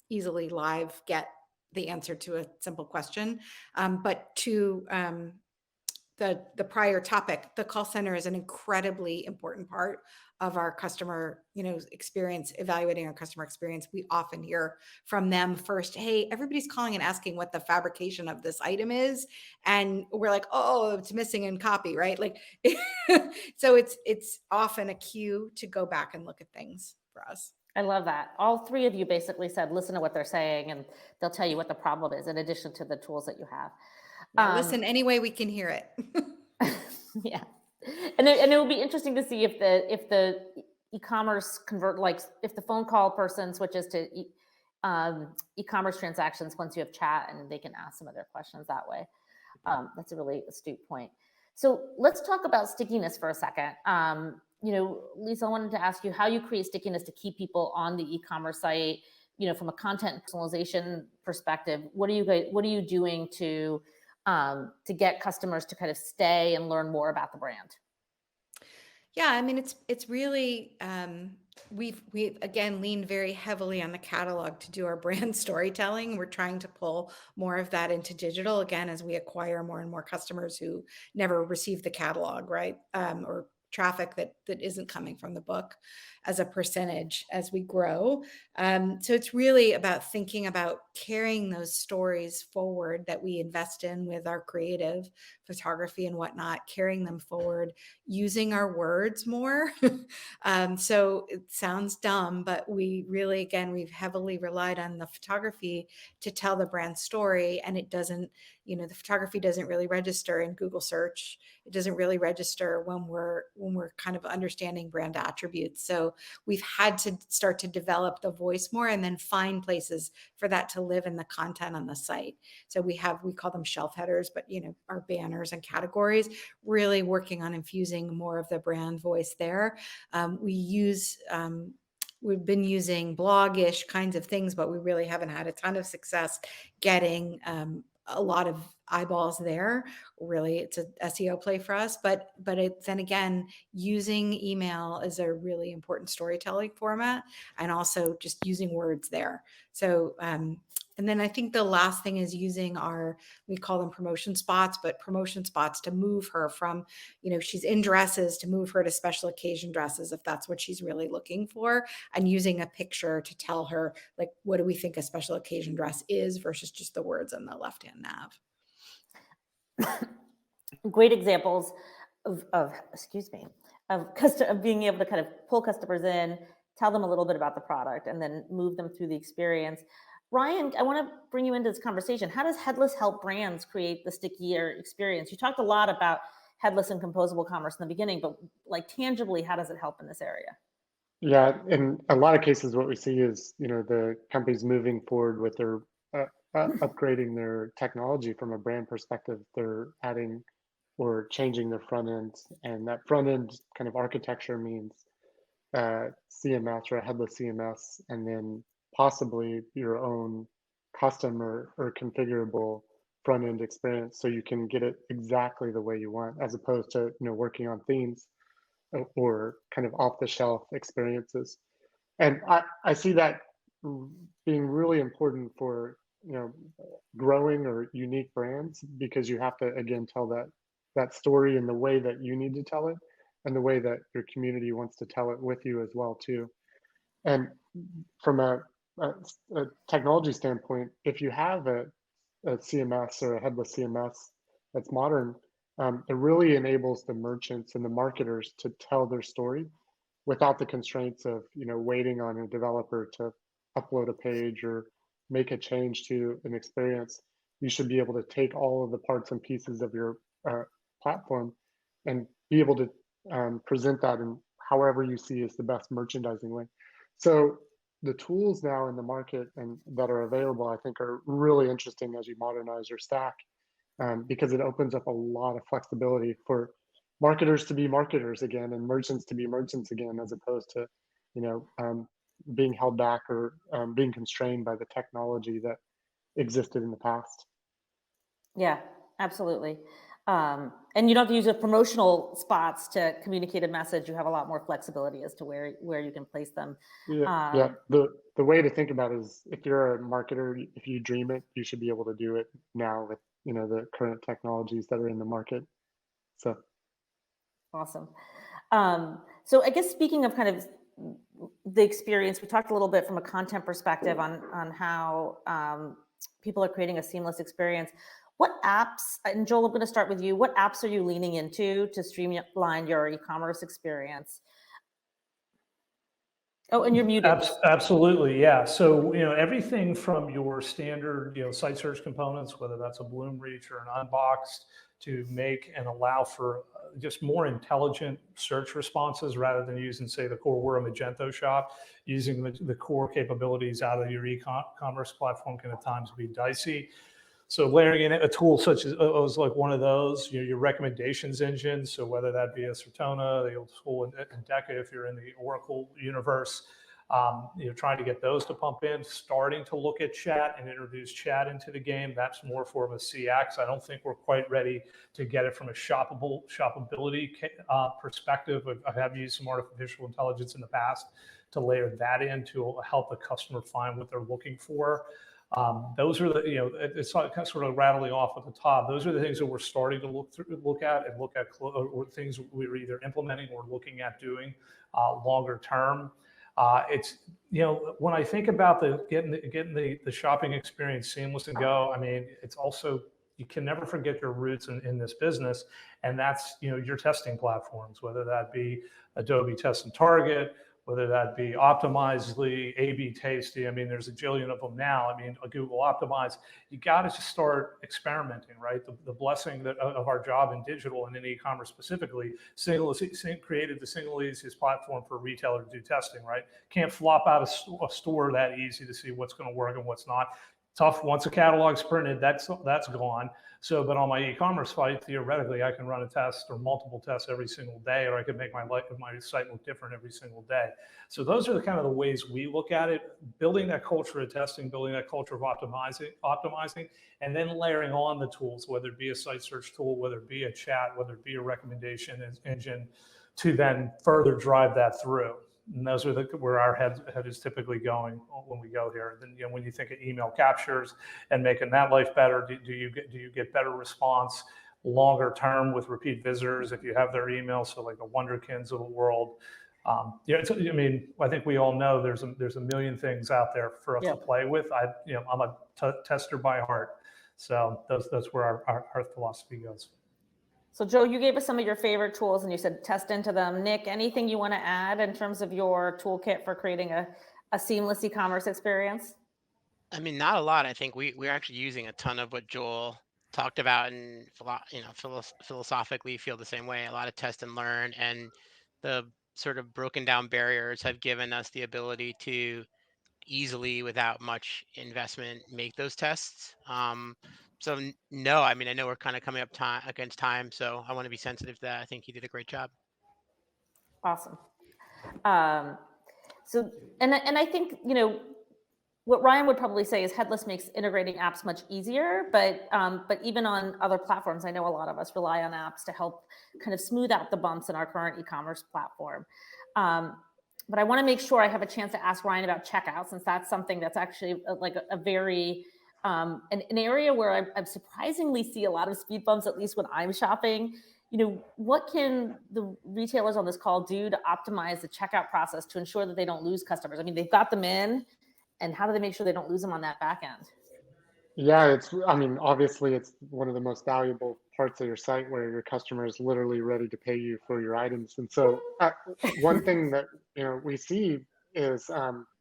Speaker 4: easily live get the answer to a simple question. But to the prior topic, the call center is an incredibly important part of our customer, experience, evaluating our customer experience. We often hear from them first, hey, everybody's calling and asking what the fabrication of this item is. And we're like, oh, it's missing in copy, right? Like, so it's often a cue to go back and look at things for us.
Speaker 1: I love that. All three of you basically said, listen to what they're saying, and they'll tell you what the problem is in addition to the tools that you have.
Speaker 4: Yeah, listen, any way we can hear it.
Speaker 1: Yeah. And it will be interesting to see if the e-commerce convert, like if the phone call person switches to e-commerce transactions once you have chat and they can ask some of their questions that way. That's a really astute point. So let's talk about stickiness for a second. Lisa, I wanted to ask you how you create stickiness to keep people on the e-commerce site. From a content personalization perspective, what are you doing to get customers to kind of stay and learn more about the brand?
Speaker 4: Yeah, I mean, it's really we've again leaned very heavily on the catalog to do our brand storytelling. We're trying to pull more of that into digital again as we acquire more and more customers who never receive the catalog, right? Or traffic that isn't coming from the book as a percentage as we grow. So it's really about thinking about carrying those stories forward that we invest in with our creative photography and whatnot, carrying them forward, using our words more. So it sounds dumb, but we really, again, we've heavily relied on the photography to tell the brand story. And it doesn't, the photography doesn't really register in Google search. It doesn't really register when we're kind of understanding brand attributes. So we've had to start to develop the voice more and then find places for that to live in the content on the site. So we call them shelf headers, but our banners and categories, really working on infusing more of the brand voice there. We've been using blog-ish kinds of things, but we really haven't had a ton of success getting a lot of eyeballs there. Really, it's a SEO play for us, but then again, using email is a really important storytelling format, and also just using words there. So, and then I think the last thing is using we call them promotion spots, but promotion spots to move her from, she's in dresses, to move her to special occasion dresses if that's what she's really looking for, and using a picture to tell her, like, what do we think a special occasion dress is versus just the words on the left-hand nav.
Speaker 1: Great examples of being able to kind of pull customers in, tell them a little bit about the product, and then move them through the experience. Ryan, I want to bring you into this conversation. How does Headless help brands create the stickier experience? You talked a lot about headless and composable commerce in the beginning, but like tangibly, how does it help in this area?
Speaker 2: Yeah, in a lot of cases, what we see is, the companies moving forward with their upgrading their technology from a brand perspective. They're adding or changing their front end, and that front end kind of architecture means CMS or a headless CMS, and then possibly your own custom or configurable front end experience, so you can get it exactly the way you want, as opposed to working on themes or kind of off the shelf experiences. And I see that being really important for growing or unique brands, because you have to again tell that story in the way that you need to tell it, and the way that your community wants to tell it with you as well too. And from a technology standpoint, if you have a CMS or a headless CMS that's modern, it really enables the merchants and the marketers to tell their story without the constraints of waiting on a developer to upload a page or make a change to an experience. You should be able to take all of the parts and pieces of your platform and be able to present that in however you see is the best merchandising way. So the tools now in the market and that are available, I think, are really interesting as you modernize your stack, because it opens up a lot of flexibility for marketers to be marketers again and merchants to be merchants again, as opposed to, you know, being held back or being constrained by the technology that existed in the past.
Speaker 1: Yeah, absolutely. And you don't have to use your promotional spots to communicate a message. You have a lot more flexibility as to where you can place them.
Speaker 2: Yeah, yeah.
Speaker 1: Um,
Speaker 2: The way to think about it is, if you're a marketer, if you dream it, you should be able to do it now with, you know, the current technologies that are in the market. So
Speaker 1: Awesome. So I guess speaking of kind of the experience, we talked a little bit from a content perspective on how people are creating a seamless experience. What apps, and Joel, I'm going to start with you. What apps are you leaning into to streamline your e-commerce experience? Oh, and you're muted.
Speaker 3: Absolutely, yeah. So, you know, everything from your standard, you know, site search components, whether that's a Bloomreach or an Unboxed, to make and allow for just more intelligent search responses rather than using, say, the core, we're a Magento shop, using the core capabilities out of your e-commerce platform can at times be dicey. So layering in a tool such as like one of those, you know, your recommendations engine. So whether that be a Certona, the old school Endeca, if you're in the Oracle universe, you know, trying to get those to pump in, starting to look at chat and introduce chat into the game. That's more for of a CX. I don't think we're quite ready to get it from a shoppability perspective. I have used some artificial intelligence in the past to layer that in to help the customer find what they're looking for. Those are the, you know, it's kind of sort of rattling off at the top. Those are the things that we're starting to look at, or things we're either implementing or looking at doing longer term. It's, you know, when I think about getting the shopping experience seamless and go, I mean, it's also, you can never forget your roots in this business, and that's, you know, your testing platforms, whether that be Adobe Test and Target, whether that be Optimizely, A/B Tasty. I mean, there's a jillion of them now. I mean, Google Optimize. You got to just start experimenting, right? The blessing of our job in digital and in e-commerce specifically, created the single easiest platform for a retailer to do testing, right? Can't flop out a store that easy to see what's going to work and what's not. Tough. Once a catalog's printed, that's gone. So, but on my e-commerce site, theoretically, I can run a test or multiple tests every single day, or I can make my site look different every single day. So those are the kind of the ways we look at it, building that culture of testing, building that culture of optimizing, and then layering on the tools, whether it be a site search tool, whether it be a chat, whether it be a recommendation engine, to then further drive that through. And those are where our head is typically going when we go here. Then, you know, when you think of email captures and making that life better, do you get better response longer term with repeat visitors if you have their email? So like the Wonderkins of the world. Yeah, I mean, I think we all know there's a million things out there for us to play with. I'm a tester by heart, so that's where our philosophy goes.
Speaker 1: So Joe, you gave us some of your favorite tools and you said test into them. Nick, anything you want to add in terms of your toolkit for creating a seamless e-commerce experience?
Speaker 5: I mean, not a lot. I think we're actually using a ton of what Joel talked about, and philosophically feel the same way. A lot of test and learn, and the sort of broken down barriers have given us the ability to easily, without much investment, make those tests. So no, I mean, I know we're kind of coming up against time, so I want to be sensitive to that. I think you did a great job.
Speaker 1: Awesome. So, and I think, you know, what Ryan would probably say is Headless makes integrating apps much easier, but even on other platforms, I know a lot of us rely on apps to help kind of smooth out the bumps in our current e-commerce platform. But I want to make sure I have a chance to ask Ryan about checkout, since that's something that's actually like a very, an area where I surprisingly see a lot of speed bumps, at least when I'm shopping. You know, what can the retailers on this call do to optimize the checkout process to ensure that they don't lose customers? I mean, they've got them in, and how do they make sure they don't lose them on that back end?
Speaker 2: yeah, I mean, obviously it's one of the most valuable parts of your site, where your customer is literally ready to pay you for your items. And so one thing that, you know, we see is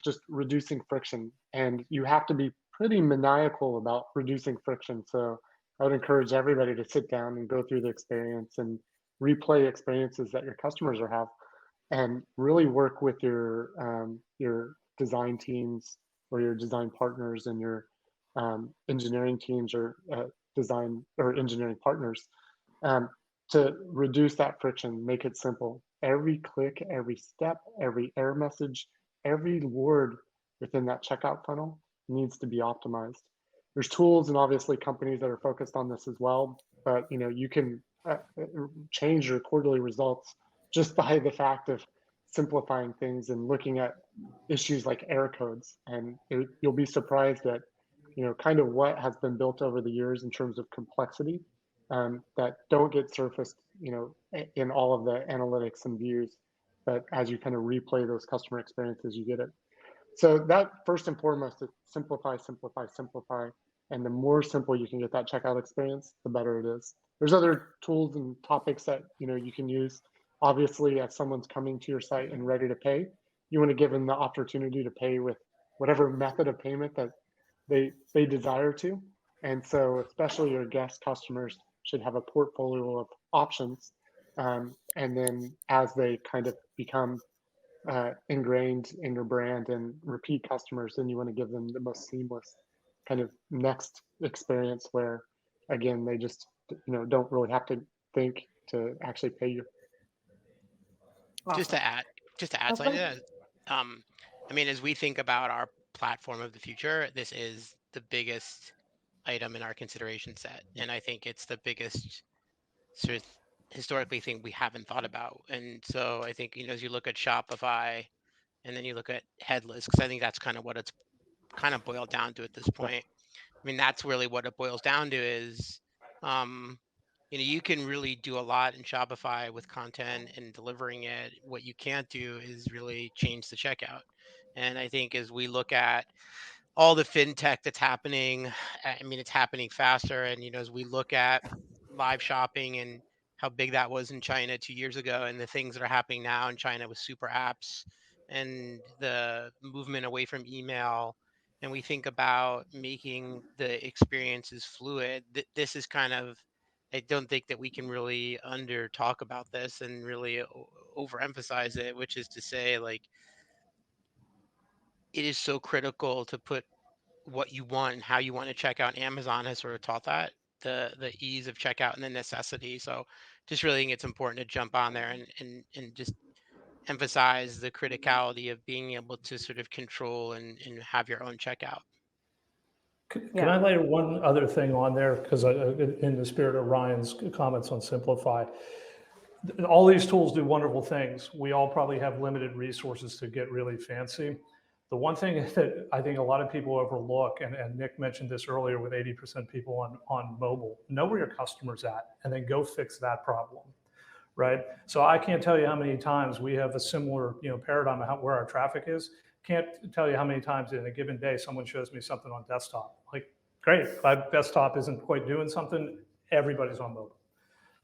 Speaker 2: just reducing friction, and you have to be pretty maniacal about reducing friction. So I would encourage everybody to sit down and go through the experience and replay experiences that your customers have, and really work with your design teams or your design partners and your engineering teams or design or engineering partners to reduce that friction, make it simple. Every click, every step, every error message, every word within that checkout funnel needs to be optimized. There's tools and obviously companies that are focused on this as well, but you can change your quarterly results just by the fact of simplifying things and looking at issues like error codes. And you'll be surprised at kind of what has been built over the years in terms of complexity that don't get surfaced, in all of the analytics and views. But as you kind of replay those customer experiences, you get it. So that first and foremost is simplify, simplify, simplify. And the more simple you can get that checkout experience, the better it is. There's other tools and topics that you can use. Obviously, if someone's coming to your site and ready to pay, you want to give them the opportunity to pay with whatever method of payment that they desire to. And so, especially your guest customers should have a portfolio of options. And then as they kind of become ingrained in your brand and repeat customers, then you want to give them the most seamless kind of next experience where, again, they just don't really have to think to actually pay you.
Speaker 5: Just
Speaker 1: Awesome.
Speaker 5: to add
Speaker 1: Oh,
Speaker 5: something
Speaker 1: go
Speaker 5: to
Speaker 1: ahead.
Speaker 5: that, I mean, as we think about our platform of the future, this is the biggest item in our consideration set, and I think it's the biggest sort of historically thing we haven't thought about. And so I think as you look at Shopify and then you look at Headless, because I think that's kind of what it's kind of boiled down to at this
Speaker 2: Yeah.
Speaker 5: point. I mean, that's really what it boils down to is, um, you can really do a lot in Shopify with content and delivering it. What you can't do is really change the checkout. And I think as we look at all the fintech that's happening, I mean, it's happening faster. And, as we look at live shopping and how big that was in China 2 years ago, and the things that are happening now in China with super apps and the movement away from email, and we think about making the experiences fluid, this is kind of, I don't think that we can really under talk about this and really overemphasize it, which is to say, like, it is so critical to put what you want and how you want to check out. Amazon has sort of taught that, the ease of checkout and the necessity. So just really think it's important to jump on there and just emphasize the criticality of being able to sort of control and have your own checkout.
Speaker 3: Can I layer one other thing on there? Because in the spirit of Ryan's comments on Simplify, all these tools do wonderful things. We all probably have limited resources to get really fancy. The one thing that I think a lot of people overlook, and Nick mentioned this earlier with 80% people on mobile, know where your customer's at and then go fix that problem, right? So I can't tell you how many times we have a similar paradigm of where our traffic is. Can't tell you how many times in a given day someone shows me something on desktop. Like, great, my desktop isn't quite doing something, everybody's on mobile.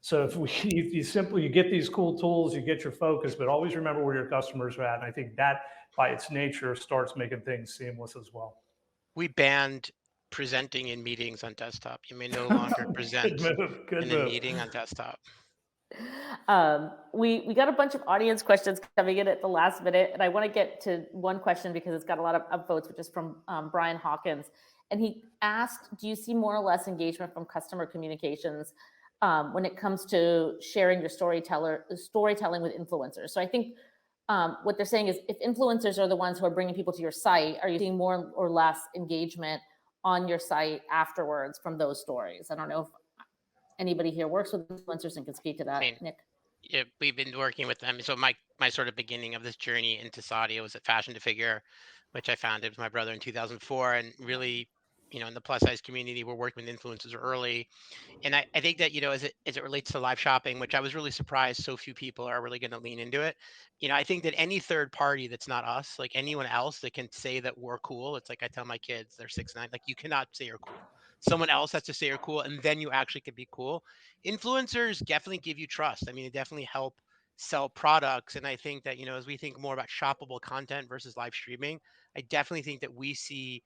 Speaker 3: So if you get these cool tools, you get your focus, but always remember where your customers are at. And I think that by its nature starts making things seamless as well.
Speaker 5: We banned presenting in meetings on desktop. You may no longer present
Speaker 3: Good
Speaker 5: in a
Speaker 3: move.
Speaker 5: meeting on desktop.
Speaker 1: We got a bunch of audience questions coming in at the last minute, and I want to get to one question because it's got a lot of votes, which is from Brian Hawkins. And he asked, do you see more or less engagement from customer communications when it comes to sharing your storytelling with influencers? So I think what they're saying is if influencers are the ones who are bringing people to your site, are you seeing more or less engagement on your site afterwards from those stories? I don't know if anybody here works with influencers and can speak to that.
Speaker 5: I mean,
Speaker 1: Nick?
Speaker 5: Yeah, we've been working with them. So my sort of beginning of this journey into Sadia was at Fashion to Figure, which I founded with my brother in 2004. And really, in the plus size community, we're working with influencers early. And I think that, as it relates to live shopping, which I was really surprised so few people are really going to lean into it. I think that any third party that's not us, like anyone else that can say that we're cool, it's like I tell my kids, they're 6, 9, like you cannot say you're cool. Someone else has to say you're cool, and then you actually can be cool. Influencers definitely give you trust. I mean, they definitely help sell products. And I think that, as we think more about shoppable content versus live streaming, I definitely think that we see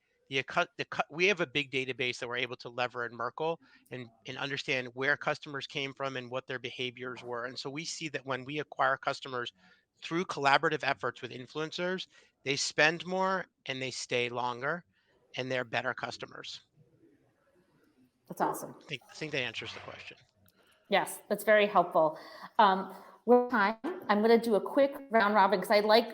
Speaker 5: we have a big database that we're able to lever in Merkle and understand where customers came from and what their behaviors were. And so we see that when we acquire customers through collaborative efforts with influencers, they spend more and they stay longer, and they're better customers.
Speaker 1: That's awesome.
Speaker 5: I think that answers the question.
Speaker 1: Yes, that's very helpful. With time, I'm going to do a quick round robin because I like,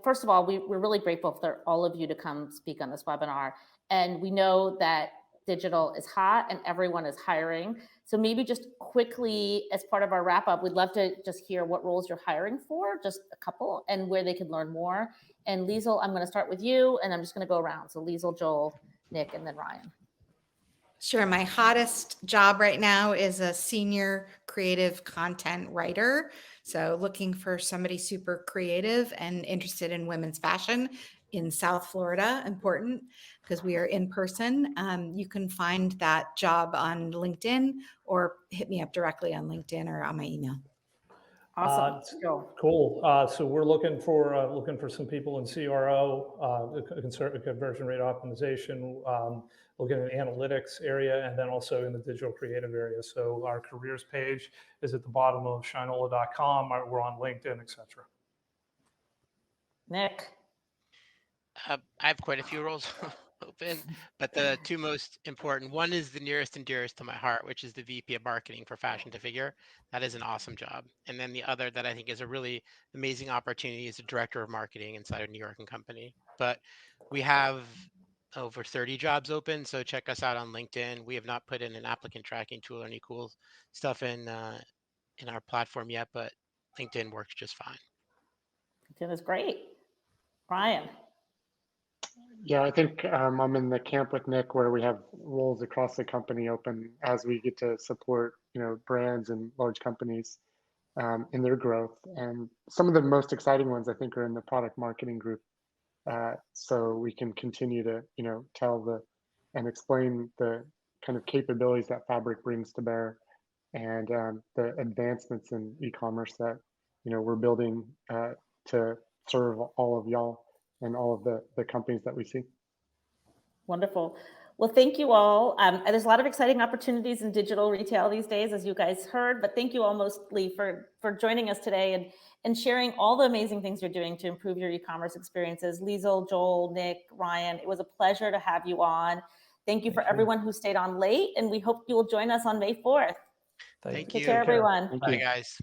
Speaker 1: first of all, we're really grateful for all of you to come speak on this webinar. And we know that digital is hot and everyone is hiring. So maybe just quickly, as part of our wrap up, we'd love to just hear what roles you're hiring for, just a couple, and where they could learn more. And Liesl, I'm going to start with you, and I'm just going to go around. So Liesl, Joel, Nick, and then Ryan.
Speaker 4: Sure. My hottest job right now is a senior creative content writer. So looking for somebody super creative and interested in women's fashion in South Florida. Important because we are in person. You can find that job on LinkedIn or hit me up directly on LinkedIn or on my email.
Speaker 1: Awesome. Go.
Speaker 3: Cool. So we're looking for some people in CRO, conversion rate optimization, looking at analytics area, and then also in the digital creative area. So our careers page is at the bottom of shinola.com. We're on LinkedIn, etc.
Speaker 1: Nick.
Speaker 5: I have quite a few roles open, but the two most important, one is the nearest and dearest to my heart, which is the VP of Marketing for Fashion to Figure. That is an awesome job. And then the other that I think is a really amazing opportunity is the Director of Marketing inside of New York & Company. But we have over 30 jobs open, so check us out on LinkedIn. We have not put in an applicant tracking tool or any cool stuff in our platform yet, but LinkedIn works just fine.
Speaker 1: LinkedIn is great. Ryan.
Speaker 2: Yeah, I think I'm in the camp with Nick where we have roles across the company open as we get to support, brands and large companies in their growth. And some of the most exciting ones I think are in the product marketing group. So we can continue to, tell and explain the kind of capabilities that Fabric brings to bear and the advancements in e-commerce that, we're building to serve all of y'all and all of the companies that we see.
Speaker 1: Wonderful. Well, thank you all. There's a lot of exciting opportunities in digital retail these days, as you guys heard, but thank you all mostly for joining us today and sharing all the amazing things you're doing to improve your e-commerce experiences. Liesl, Joel, Nick, Ryan, it was a pleasure to have you on. Thank you for everyone who stayed on late, and we hope you will join us on May 4th.
Speaker 5: Thank
Speaker 1: Take
Speaker 5: you.
Speaker 1: care, everyone.
Speaker 2: Thank
Speaker 5: Bye,
Speaker 2: you.
Speaker 5: guys.